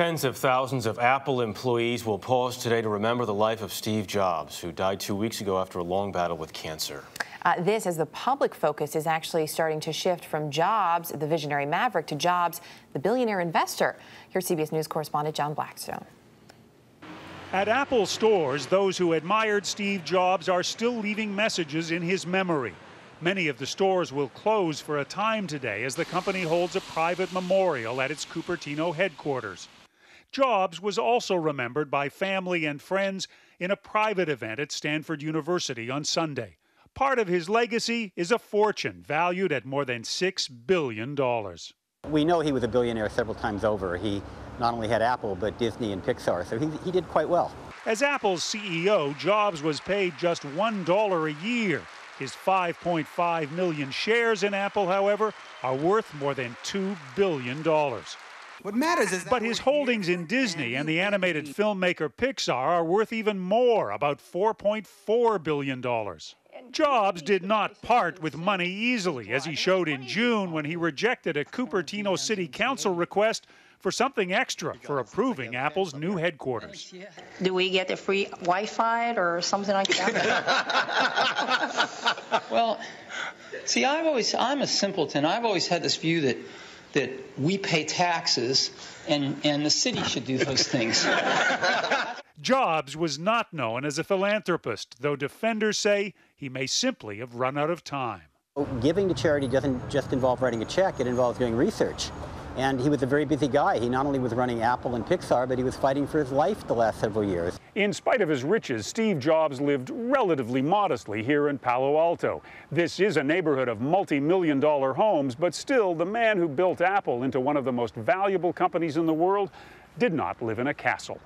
Tens of thousands of Apple employees will pause today to remember the life of Steve Jobs, who died 2 weeks ago after a long battle with cancer. This as the public focus is actually starting to shift from Jobs, the visionary maverick, to Jobs, the billionaire investor. Here's CBS News correspondent John Blackstone. At Apple stores, those who admired Steve Jobs are still leaving messages in his memory. Many of the stores will close for a time today as the company holds a private memorial at its Cupertino headquarters. Jobs was also remembered by family and friends in a private event at Stanford University on Sunday. Part of his legacy is a fortune valued at more than $6 billion. We know he was a billionaire several times over. He not only had Apple, but Disney and Pixar, so he did quite well. As Apple's CEO, Jobs was paid just $1 a year. His 5.5 million shares in Apple, however, are worth more than $2 billion. What matters is that but his holdings in Disney and the animated filmmaker Pixar are worth even more, about $4.4 billion. Jobs did not part with money easily, as he showed in June when he rejected a Cupertino City Council request for something extra for approving Apple's new headquarters. Do we get a free Wi-Fi or something like that? Well, see, I'm a simpleton. I've always had this view that we pay taxes and the city should do those things. Jobs was not known as a philanthropist, though defenders say he may simply have run out of time. Giving to charity doesn't just involve writing a check, it involves doing research. And he was a very busy guy. He not only was running Apple and Pixar, but he was fighting for his life the last several years. In spite of his riches, Steve Jobs lived relatively modestly here in Palo Alto. This is a neighborhood of multi-million-dollar homes, but still, the man who built Apple into one of the most valuable companies in the world did not live in a castle.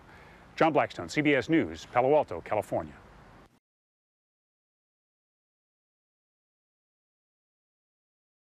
John Blackstone, CBS News, Palo Alto, California.